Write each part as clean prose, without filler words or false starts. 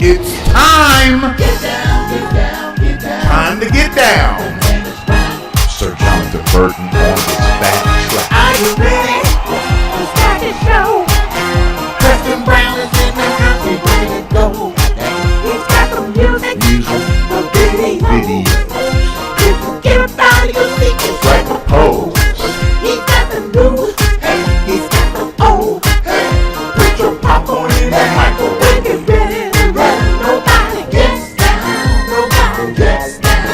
It's time. Get down, get down, get down. Time to get down. Sir Jonathan Burton on his fat track. Are you ready? To start the show. Preston Brown is in the house, he's ready to go. He's got the music, the video. You can get up out of your seat and Like a pose. he's got the news, he's got the old. Put your popcorn in the microwave. Get ready to run. Nobody gets down. Nobody gets down.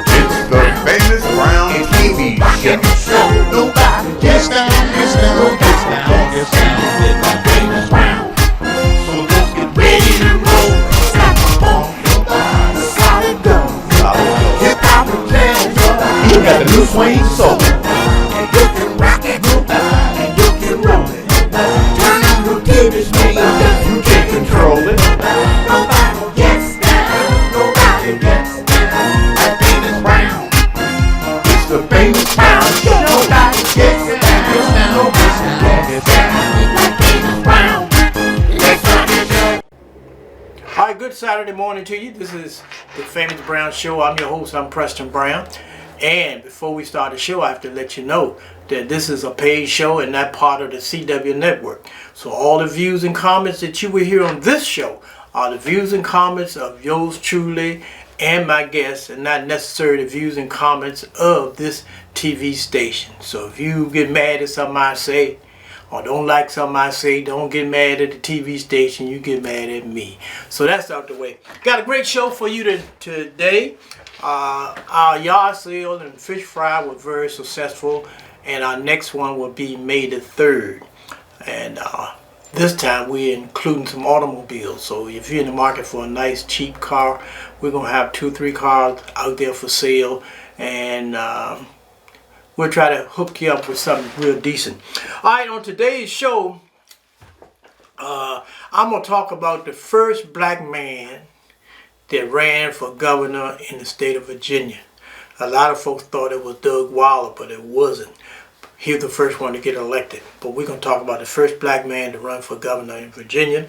It's the famous Brown TV show. Nobody gets down. Gets down, gets down, gets down. It's the famous Brown. So let's get ready to roll. Stop the ball. Solid gold. Hip hop and jazz. He got the new swing soul. And you can rock it. And you can roll it. Turn on your TV screen. You can't control it. Nobody gets down. Nobody gets down. The famous Brown. It's the famous Brown show. Nobody gets down. Nobody gets down. The famous Brown. Let's rock it. All right, good Saturday morning to you. This is the Famous Brown Show. I'm your host, I'm Preston Brown. And before we start the show, I have to let you know that this is a paid show and not part of the CW network. So all the views and comments that you will hear on this show are the views and comments of yours truly and my guests, and not necessarily the views and comments of this TV station. So if you get mad at something I say, or don't like something I say, don't get mad at the TV station, you get mad at me. So that's out the way. Got a great show for you today. Our yard sale and fish fry were very successful, and our next one will be May the 3rd. And this time we're including some automobiles. So if you're in the market for a nice cheap car, we're going to have 2-3 cars out there for sale, and we'll try to hook you up with something real decent. All right, on today's show, I'm going to talk about the first black man that ran for governor in the state of Virginia. A lot of folks thought it was Doug Waller, but it wasn't. He was the first one to get elected. But we're going to talk about the first black man to run for governor in Virginia.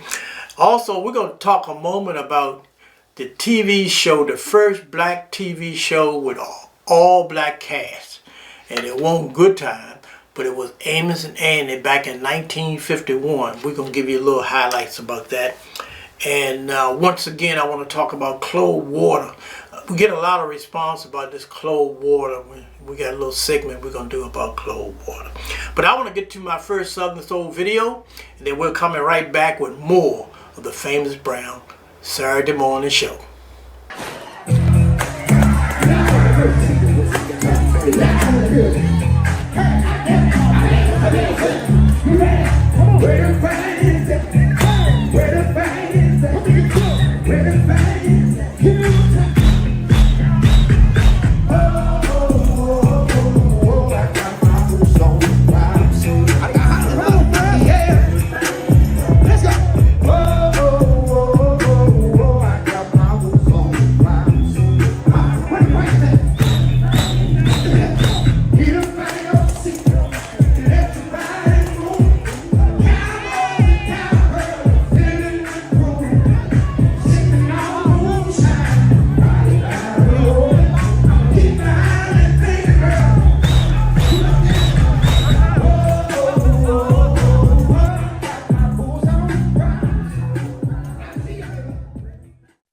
Also, we're going to talk a moment about the TV show, the first black TV show with all black cast. And it wasn't Good Time, but it was Amos and Andy back in 1951. We're going to give you a little highlights about that. And once again, I want to talk about cold water. We get a lot of response about this cold water. We got a little segment we're going to do about cold water. But I want to get to my first Southern Soul video, and then we're coming right back with more of the Famous Brown Saturday morning show.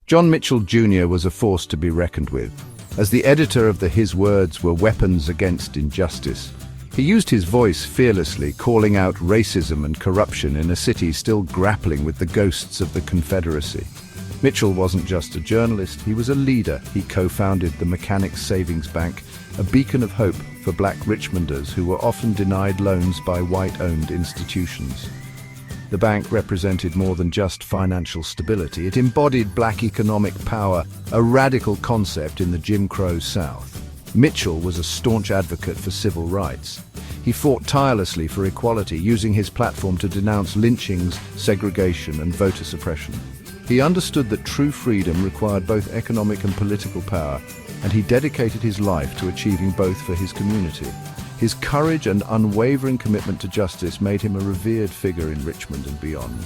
John Mitchell Jr. was a force to be reckoned with. As the editor of His Words Were Weapons Against Injustice, he used his voice fearlessly, calling out racism and corruption in a city still grappling with the ghosts of the Confederacy. Mitchell wasn't just a journalist, he was a leader. He co-founded the Mechanics Savings Bank, a beacon of hope for black Richmonders who were often denied loans by white-owned institutions. The bank represented more than just financial stability. It embodied black economic power, a radical concept in the Jim Crow South. Mitchell was a staunch advocate for civil rights. He fought tirelessly for equality, using his platform to denounce lynchings, segregation, and voter suppression. He understood that true freedom required both economic and political power, and he dedicated his life to achieving both for his community. His courage and unwavering commitment to justice made him a revered figure in Richmond and beyond.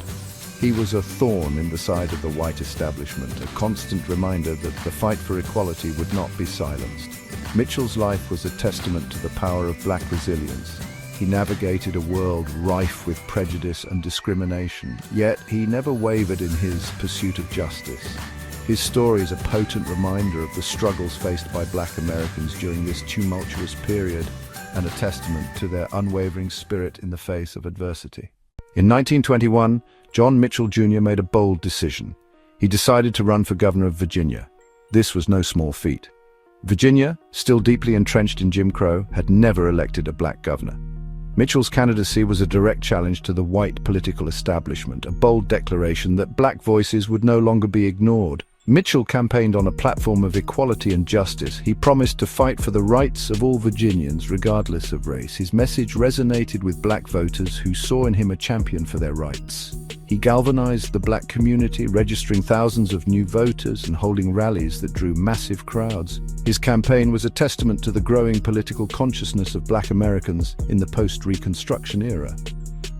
He was a thorn in the side of the white establishment, a constant reminder that the fight for equality would not be silenced. Mitchell's life was a testament to the power of black resilience. He navigated a world rife with prejudice and discrimination, yet he never wavered in his pursuit of justice. His story is a potent reminder of the struggles faced by black Americans during this tumultuous period and a testament to their unwavering spirit in the face of adversity. In 1921, John Mitchell Jr. made a bold decision. He decided to run for governor of Virginia. This was no small feat. Virginia, still deeply entrenched in Jim Crow, had never elected a black governor. Mitchell's candidacy was a direct challenge to the white political establishment, a bold declaration that black voices would no longer be ignored. Mitchell campaigned on a platform of equality and justice. He promised to fight for the rights of all Virginians, regardless of race. His message resonated with black voters who saw in him a champion for their rights. He galvanized the black community, registering thousands of new voters and holding rallies that drew massive crowds. His campaign was a testament to the growing political consciousness of black Americans in the post-Reconstruction era.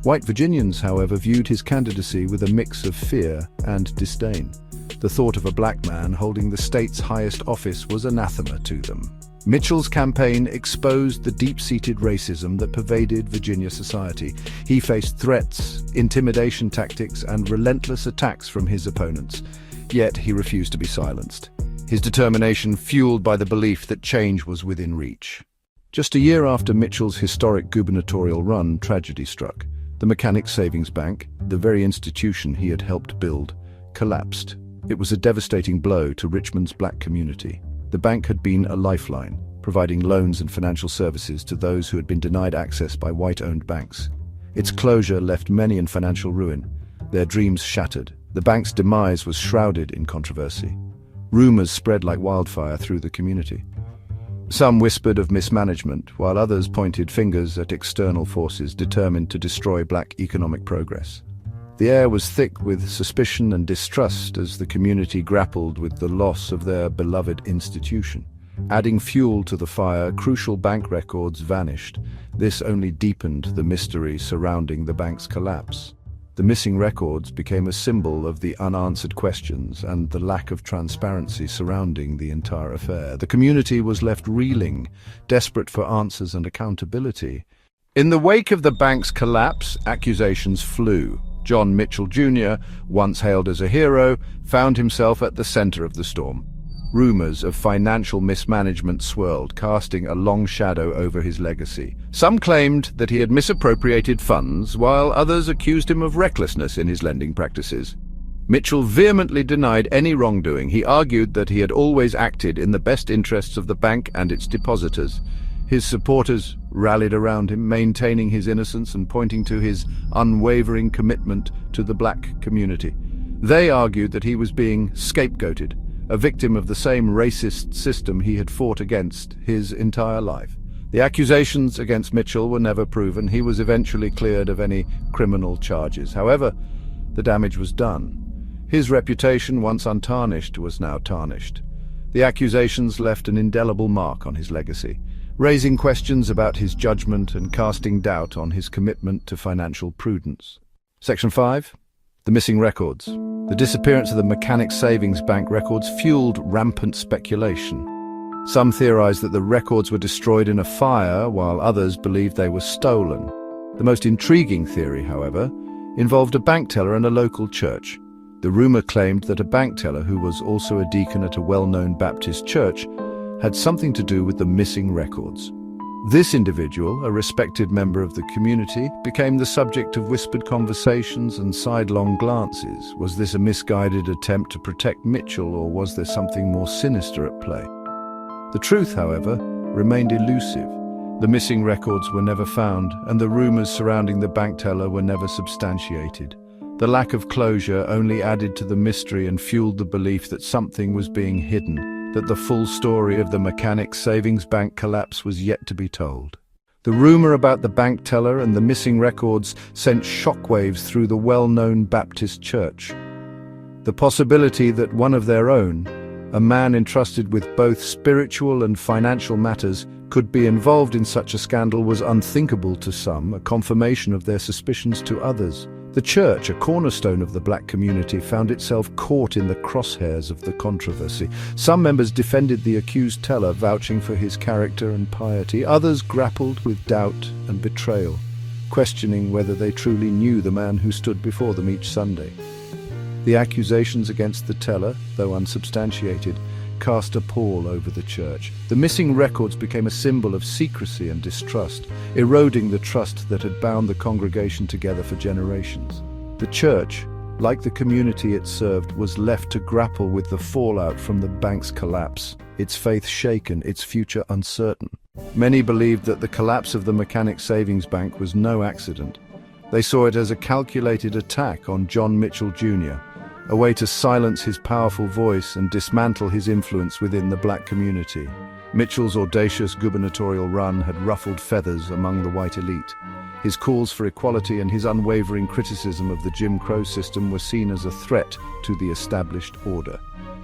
White Virginians, however, viewed his candidacy with a mix of fear and disdain. The thought of a black man holding the state's highest office was anathema to them. Mitchell's campaign exposed the deep-seated racism that pervaded Virginia society. He faced threats, intimidation tactics, and relentless attacks from his opponents. Yet he refused to be silenced, his determination fueled by the belief that change was within reach. Just a year after Mitchell's historic gubernatorial run, tragedy struck. The Mechanics Savings Bank, the very institution he had helped build, collapsed. It was a devastating blow to Richmond's black community. The bank had been a lifeline, providing loans and financial services to those who had been denied access by white-owned banks. Its closure left many in financial ruin, their dreams shattered. The bank's demise was shrouded in controversy. Rumors spread like wildfire through the community. Some whispered of mismanagement, while others pointed fingers at external forces determined to destroy black economic progress. The air was thick with suspicion and distrust as the community grappled with the loss of their beloved institution. Adding fuel to the fire, crucial bank records vanished. This only deepened the mystery surrounding the bank's collapse. The missing records became a symbol of the unanswered questions and the lack of transparency surrounding the entire affair. The community was left reeling, desperate for answers and accountability. In the wake of the bank's collapse, accusations flew. John Mitchell Jr., once hailed as a hero, found himself at the center of the storm. Rumors of financial mismanagement swirled, casting a long shadow over his legacy. Some claimed that he had misappropriated funds, while others accused him of recklessness in his lending practices. Mitchell vehemently denied any wrongdoing. He argued that he had always acted in the best interests of the bank and its depositors. His supporters rallied around him, maintaining his innocence and pointing to his unwavering commitment to the black community. They argued that he was being scapegoated, a victim of the same racist system he had fought against his entire life. The accusations against Mitchell were never proven. He was eventually cleared of any criminal charges. However, the damage was done. His reputation, once untarnished, was now tarnished. The accusations left an indelible mark on his legacy, raising questions about his judgment and casting doubt on his commitment to financial prudence. Section 5. The missing records. The disappearance of the Mechanics Savings Bank records fueled rampant speculation. Some theorized that the records were destroyed in a fire, while others believed they were stolen. The most intriguing theory, however, involved a bank teller and a local church. The rumor claimed that a bank teller, who was also a deacon at a well-known Baptist church, had something to do with the missing records. This individual, a respected member of the community, became the subject of whispered conversations and sidelong glances. Was this a misguided attempt to protect Mitchell, or was there something more sinister at play? The truth, however, remained elusive. The missing records were never found, and the rumors surrounding the bank teller were never substantiated. The lack of closure only added to the mystery and fueled the belief that something was being hidden, that the full story of the Mechanics Savings Bank collapse was yet to be told. The rumor about the bank teller and the missing records sent shockwaves through the well-known Baptist church. The possibility that one of their own, a man entrusted with both spiritual and financial matters, could be involved in such a scandal was unthinkable to some, a confirmation of their suspicions to others. The church, a cornerstone of the black community, found itself caught in the crosshairs of the controversy. Some members defended the accused teller, vouching for his character and piety. Others grappled with doubt and betrayal, questioning whether they truly knew the man who stood before them each Sunday. The accusations against the teller, though unsubstantiated, cast a pall over the church. The missing records became a symbol of secrecy and distrust, eroding the trust that had bound the congregation together for generations. The church, like the community it served, was left to grapple with the fallout from the bank's collapse, its faith shaken, its future uncertain. Many believed that the collapse of the Mechanic Savings Bank was no accident. They saw it as a calculated attack on John Mitchell Jr., a way to silence his powerful voice and dismantle his influence within the black community. Mitchell's audacious gubernatorial run had ruffled feathers among the white elite. His calls for equality and his unwavering criticism of the Jim Crow system were seen as a threat to the established order.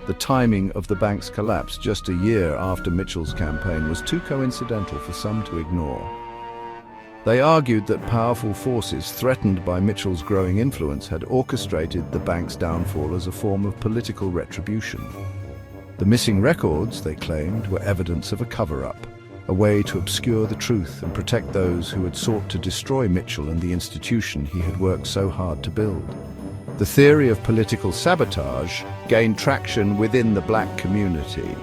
The timing of the bank's collapse, just a year after Mitchell's campaign, was too coincidental for some to ignore. They argued that powerful forces threatened by Mitchell's growing influence had orchestrated the bank's downfall as a form of political retribution. The missing records, they claimed, were evidence of a cover-up, a way to obscure the truth and protect those who had sought to destroy Mitchell and the institution he had worked so hard to build. The theory of political sabotage gained traction within the black community.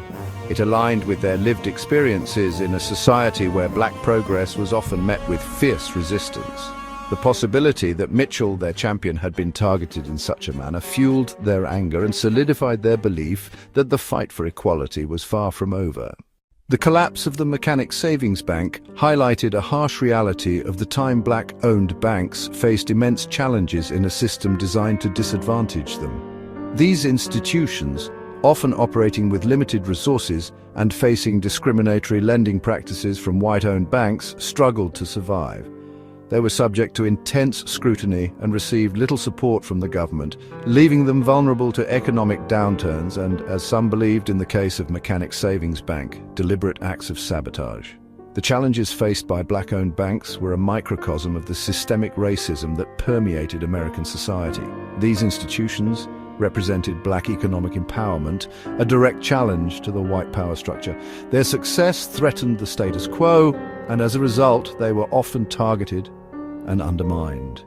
It aligned with their lived experiences in a society where black progress was often met with fierce resistance. The possibility that Mitchell, their champion, had been targeted in such a manner fueled their anger and solidified their belief that the fight for equality was far from over. The collapse of the Mechanic Savings Bank highlighted a harsh reality of the time black-owned banks faced immense challenges in a system designed to disadvantage them. These institutions, often operating with limited resources and facing discriminatory lending practices from white-owned banks, struggled to survive. They were subject to intense scrutiny and received little support from the government, leaving them vulnerable to economic downturns and, as some believed in the case of Mechanic Savings Bank, deliberate acts of sabotage. The challenges faced by black-owned banks were a microcosm of the systemic racism that permeated American society. These institutions represented black economic empowerment, a direct challenge to the white power structure. Their success threatened the status quo, and as a result, they were often targeted and undermined.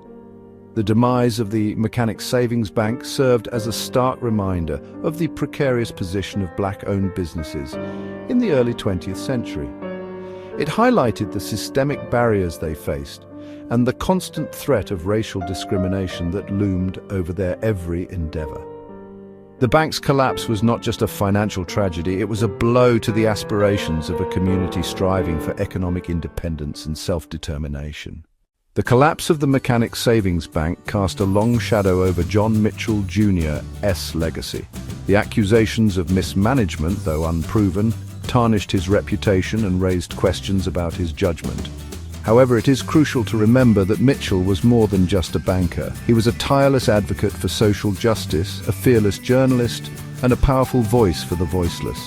The demise of the Mechanic Savings Bank served as a stark reminder of the precarious position of black-owned businesses in the early 20th century. It highlighted the systemic barriers they faced and the constant threat of racial discrimination that loomed over their every endeavor. The bank's collapse was not just a financial tragedy, it was a blow to the aspirations of a community striving for economic independence and self-determination. The collapse of the Mechanic Savings Bank cast a long shadow over John Mitchell Jr.'s legacy. The accusations of mismanagement, though unproven, tarnished his reputation and raised questions about his judgment. However, it is crucial to remember that Mitchell was more than just a banker. He was a tireless advocate for social justice, a fearless journalist, and a powerful voice for the voiceless.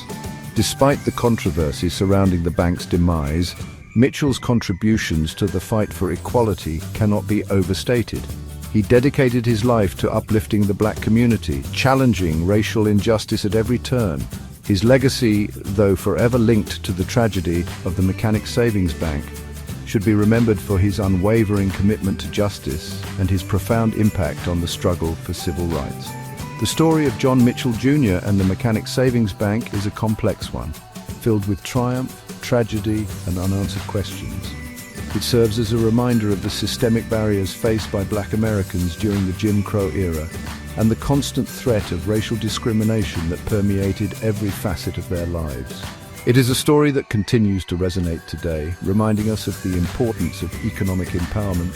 Despite the controversy surrounding the bank's demise, Mitchell's contributions to the fight for equality cannot be overstated. He dedicated his life to uplifting the black community, challenging racial injustice at every turn. His legacy, though forever linked to the tragedy of the Mechanic Savings Bank, should be remembered for his unwavering commitment to justice and his profound impact on the struggle for civil rights. The story of John Mitchell Jr. and the Mechanic Savings Bank is a complex one, filled with triumph, tragedy, and unanswered questions. It serves as a reminder of the systemic barriers faced by black Americans during the Jim Crow era and the constant threat of racial discrimination that permeated every facet of their lives. It is a story that continues to resonate today, reminding us of the importance of economic empowerment,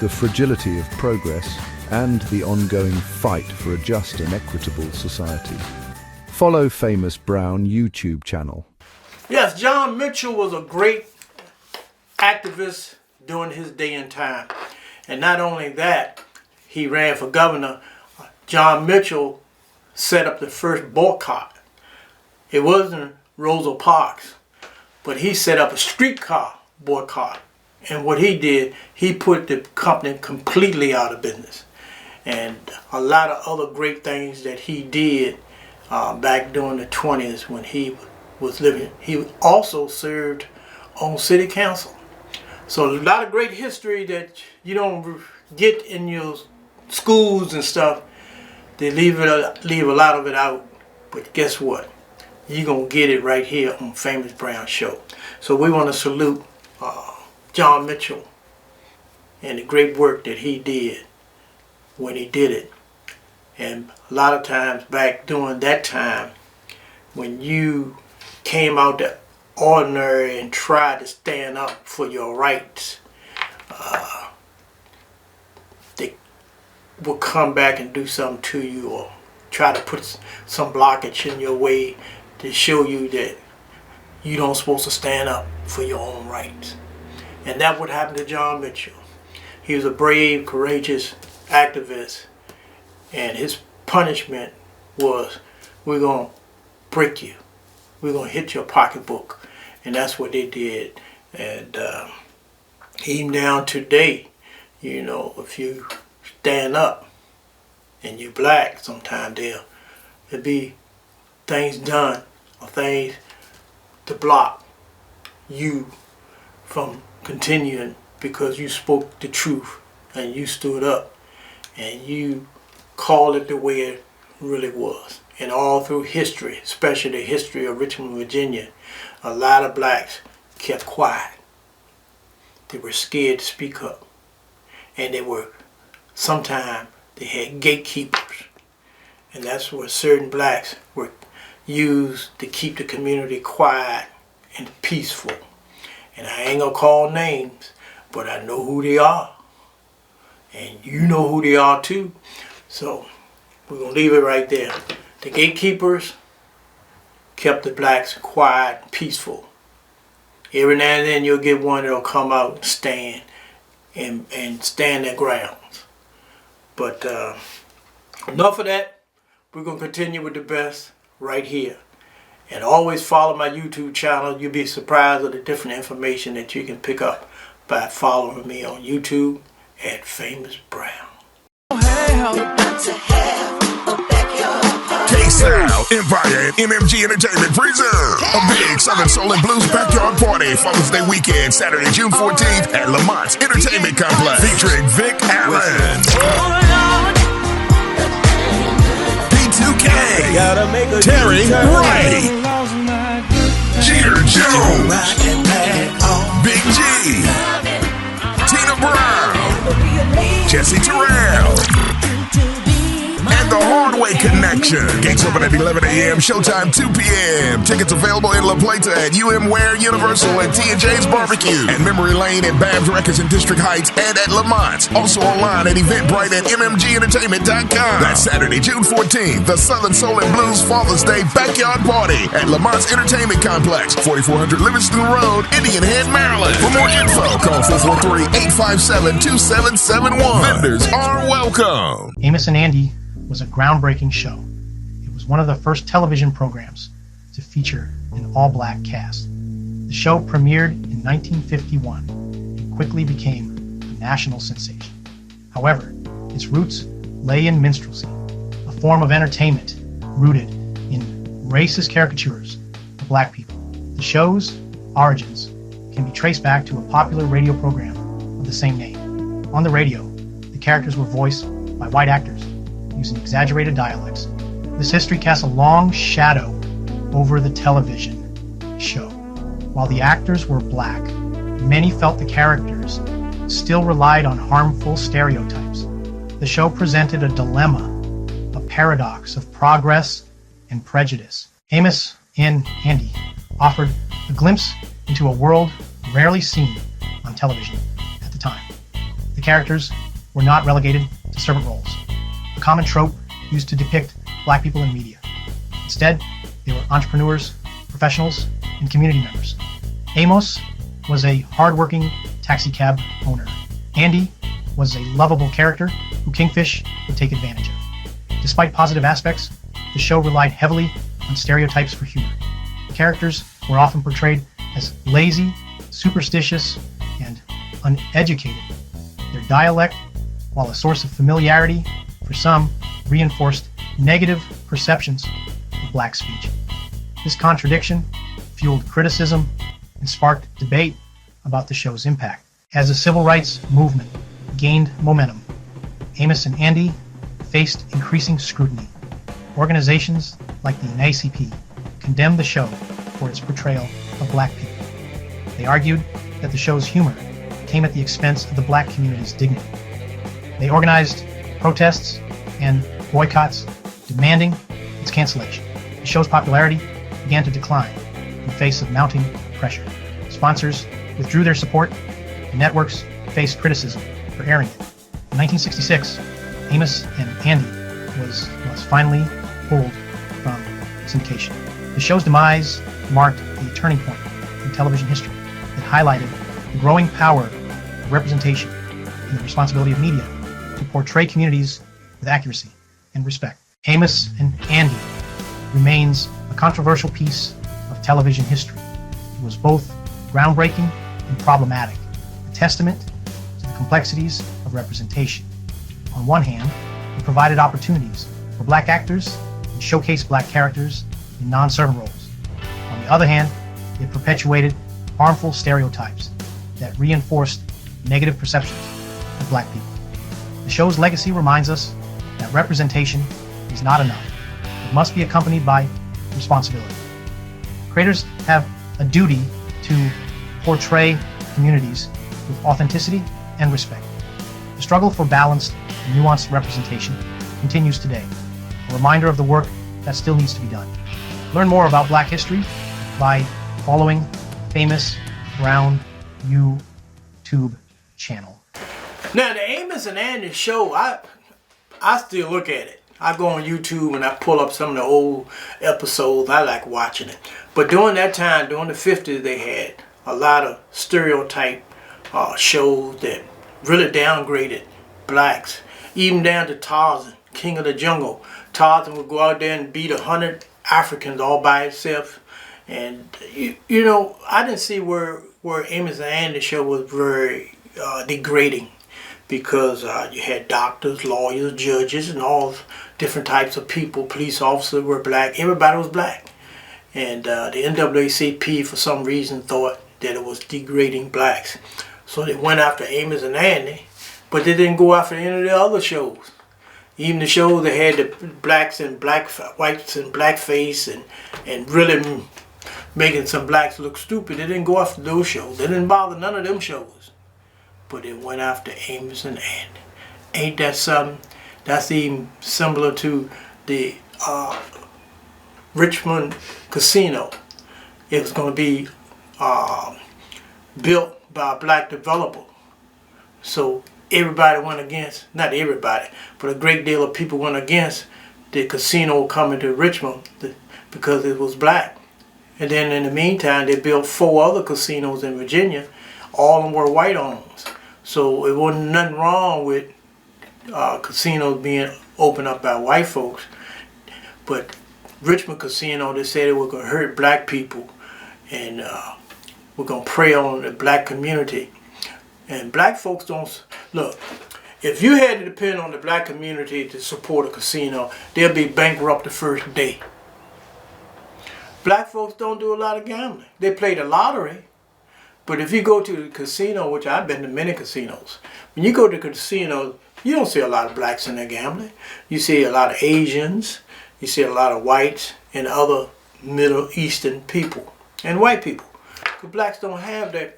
the fragility of progress, and the ongoing fight for a just and equitable society. Follow Famous Brown YouTube channel. Yes, John Mitchell was a great activist during his day and time. And not only that, he ran for governor. John Mitchell set up the first boycott. It wasn't Rosa Parks, but he set up a streetcar boycott. And what he did, he put the company completely out of business. and a lot of other great things that he did back during the 20s when he was living. He also served on city council. So a lot of great history that you don't get in your schools and stuff. They leave a lot of it out. But guess what? You're going to get it right here on Famous Brown Show. So we want to salute John Mitchell and the great work that he did when he did it. And a lot of times back during that time, when you came out the ordinary and tried to stand up for your rights, they would come back and do something to you or try to put some blockage in your way to show you that you don't supposed to stand up for your own rights. And that would happen to John Mitchell. He was a brave, courageous activist, and his punishment was, we're going to break you. We're going to hit your pocketbook. And that's what they did. And even down today, you know, if you stand up and you're black, sometimes there'll be things done or things to block you from continuing because you spoke the truth and you stood up and you called it the way it really was. And all through history, especially the history of Richmond, Virginia, a lot of blacks kept quiet. They were scared to speak up. And sometimes they had gatekeepers. And that's where certain blacks were used to keep the community quiet and peaceful. And I ain't gonna call names, but I know who they are. And you know who they are too. So we're gonna leave it right there. The gatekeepers kept the blacks quiet and peaceful. Every now and then you'll get one that'll come out and stand and stand their grounds. But enough of that. We're going to continue with the best right here. And always follow my YouTube channel. You'll be surprised at the different information that you can pick up by following me on YouTube at Famous Brown. K-Sound, Empire, and MMG Entertainment present a big Southern Soul and Blues backyard party Father's Day weekend, Saturday, June 14th at Lamont's Entertainment Complex, featuring Vic Allen, P2K, Terry Wright, Jeter Jones, Big G, Tina Brown, Jesse Terrell, and the Hardway Connection. Gates open at 11 a.m., showtime 2 p.m. Tickets available in La Plata at UM Universal and T&J's Barbecue, and Memory Lane at Babs Records in District Heights and at Lamont. Also online at Eventbrite at mmgentertainment.com. That's Saturday, June 14th, the Southern Soul and Blues Father's Day Backyard Party at Lamont's Entertainment Complex, 4400 Livingston Road, Indian Head, Maryland. For more info, call 443-857-2771. Vendors are welcome. Amos and Andy was a groundbreaking show. It was one of the first television programs to feature an all-black cast. The show premiered in 1951 and quickly became a national sensation. However, its roots lay in minstrelsy, a form of entertainment rooted in racist caricatures of black people. The show's origins can be traced back to a popular radio program of the same name. On the radio, the characters were voiced by white actors using exaggerated dialects. This history casts a long shadow over the television show. While the actors were black, many felt the characters still relied on harmful stereotypes. The show presented a dilemma, a paradox of progress and prejudice. Amos and Andy offered a glimpse into a world rarely seen on television at the time. The characters were not relegated to servant roles, a common trope used to depict black people in media. Instead, they were entrepreneurs, professionals, and community members. Amos was a hard-working taxi cab owner. Andy was a lovable character who Kingfish would take advantage of. Despite positive aspects, the show relied heavily on stereotypes for humor. The characters were often portrayed as lazy, superstitious, and uneducated. Their dialect, while a source of familiarity, for some, reinforced negative perceptions of black speech. This contradiction fueled criticism and sparked debate about the show's impact. As the civil rights movement gained momentum, Amos and Andy faced increasing scrutiny. Organizations like the NAACP condemned the show for its portrayal of black people. They argued that the show's humor came at the expense of the black community's dignity. They organized protests and boycotts demanding its cancellation. The show's popularity began to decline in the face of mounting pressure. Sponsors withdrew their support, and networks faced criticism for airing it. In 1966, Amos and Andy was finally pulled from syndication. The show's demise marked a turning point in television history. It highlighted the growing power of representation and the responsibility of media to portray communities with accuracy and respect. Amos and Andy remains a controversial piece of television history. It was both groundbreaking and problematic, a testament to the complexities of representation. On one hand, it provided opportunities for black actors and showcased black characters in non-servant roles. On the other hand, it perpetuated harmful stereotypes that reinforced negative perceptions of black people. The show's legacy reminds us that representation is not enough. It must be accompanied by responsibility. Creators have a duty to portray communities with authenticity and respect. The struggle for balanced and nuanced representation continues today, a reminder of the work that still needs to be done. Learn more about Black history by following Famous Brown YouTube channel. Now, the Amos and Andy show, I still look at it. I go on YouTube and I pull up some of the old episodes. I like watching it. But during that time, during the 50s, they had a lot of stereotype shows that really downgraded blacks. Even down to Tarzan, King of the Jungle. Tarzan would go out there and beat 100 Africans all by himself. And, you know, I didn't see where Amos and Andy show was very degrading. Because you had doctors, lawyers, judges, and all different types of people. Police officers were black. Everybody was black. And the NAACP, for some reason, thought that it was degrading blacks. So they went after Amos and Andy, but they didn't go after any of the other shows. Even the shows that had the blacks and whites and blackface and really making some blacks look stupid, they didn't go after those shows. They didn't bother none of them shows. But it went after Amos and Andy. Ain't that something? That's even similar to the Richmond Casino. It was going to be built by a black developer. So everybody went against, not everybody, but a great deal of people went against the casino coming to Richmond because it was black. And then in the meantime, they built 4 other casinos in Virginia. All of them were white owned. So it wasn't nothing wrong with casinos being opened up by white folks. But Richmond Casino, they said it was going to hurt black people and we're going to prey on the black community. And black folks don't, look, if you had to depend on the black community to support a casino, they'll be bankrupt the first day. Black folks don't do a lot of gambling. They play the lottery. But if you go to the casino, which I've been to many casinos, when you go to the casino, you don't see a lot of blacks in there gambling. You see a lot of Asians, you see a lot of whites, and other Middle Eastern people, and white people. Because blacks don't have that,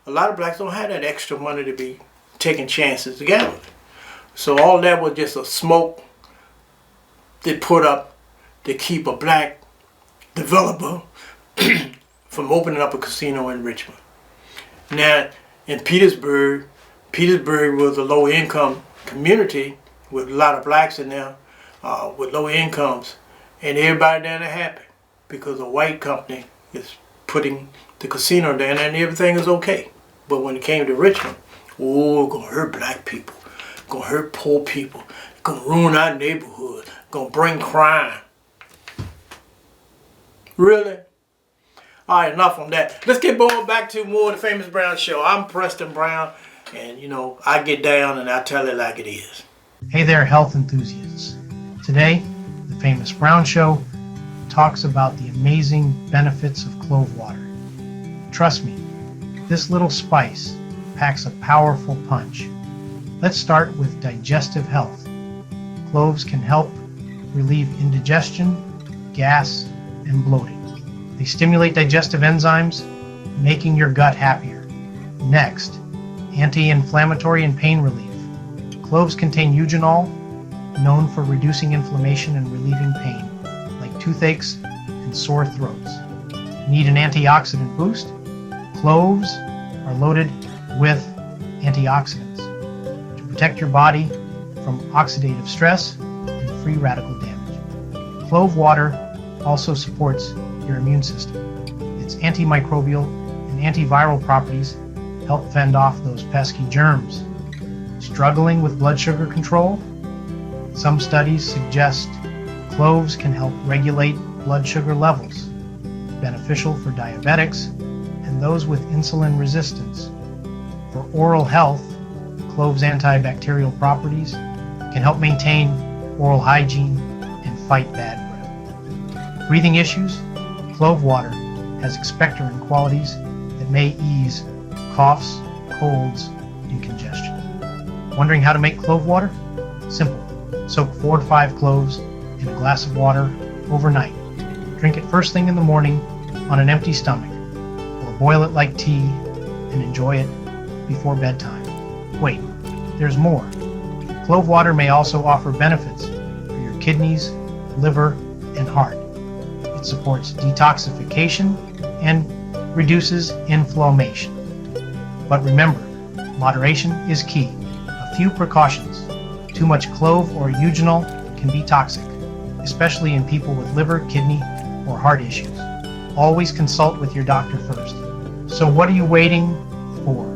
a lot of blacks don't have that extra money to be taking chances to gamble. So all that was just a smoke they put up to keep a black developer from opening up a casino in Richmond. Now, in Petersburg was a low-income community with a lot of blacks in there with low incomes, and everybody down there happy because a white company is putting the casino down there and everything is okay. But when it came to Richmond, oh, it's gonna hurt black people, it's gonna hurt poor people, it's gonna ruin our neighborhood, it's gonna bring crime. Really? All right, enough on that. Let's get going back to more of the Famous Brown Show. I'm Preston Brown, and you know, I get down and I tell it like it is. Hey there, health enthusiasts. Today, the Famous Brown Show talks about the amazing benefits of clove water. Trust me, this little spice packs a powerful punch. Let's start with digestive health. Cloves can help relieve indigestion, gas, and bloating. They stimulate digestive enzymes, making your gut happier. Next, anti-inflammatory and pain relief. Cloves contain eugenol, known for reducing inflammation and relieving pain, like toothaches and sore throats. Need an antioxidant boost? Cloves are loaded with antioxidants to protect your body from oxidative stress and free radical damage. Clove water also supports your immune system. Its antimicrobial and antiviral properties help fend off those pesky germs. Struggling with blood sugar control? Some studies suggest cloves can help regulate blood sugar levels, beneficial for diabetics and those with insulin resistance. For oral health, cloves' antibacterial properties can help maintain oral hygiene and fight bad breath. Breathing issues? Clove water has expectorant qualities that may ease coughs, colds, and congestion. Wondering how to make clove water? Simple. Soak 4 to 5 cloves in a glass of water overnight. Drink it first thing in the morning on an empty stomach, or boil it like tea and enjoy it before bedtime. Wait, there's more. Clove water may also offer benefits for your kidneys, liver, and heart. It supports detoxification and reduces inflammation. But remember, moderation is key. A few precautions. Too much clove or eugenol can be toxic, especially in people with liver, kidney, or heart issues. Always consult with your doctor first. So what are you waiting for?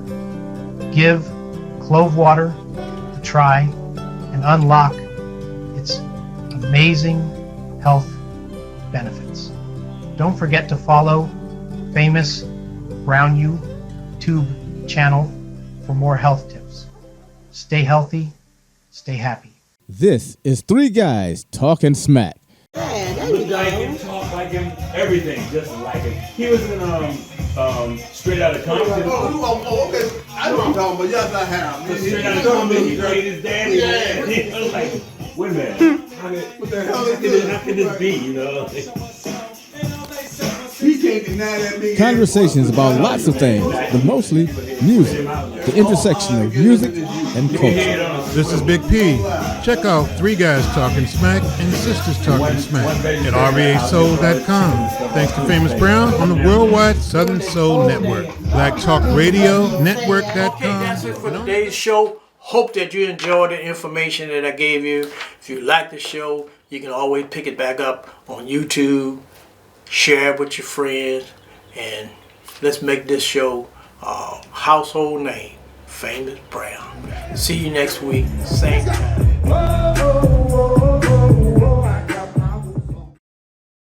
Give clove water a try and unlock its amazing health benefits. Don't forget to follow Famous Brown YouTube channel for more health tips. Stay healthy, stay happy. This is Three Guys Talking Smack. Like him, talk like him, everything, just like him. He was in Straight Outta Compton. Okay. I know what I'm talking about. Yes, I have. Straight Outta Compton, he played his daddy. Yeah. I was like, wait a minute. What the hell is this? How could this be, you know? He can't deny that nigga. Conversations about lots of things, but mostly music. The intersection of music and culture. This is Big P. Check out Three Guys Talking Smack and Sisters Talking Smack at RVASoul.com. Thanks to Famous Brown on the Worldwide Southern Soul Network. Black Talk Radio Network.com. Okay, that's it for today's show. Hope that you enjoyed the information that I gave you. If you like the show, you can always pick it back up on YouTube, share it with your friends, and let's make this show a household name, Famous Brown. See you next week, same time.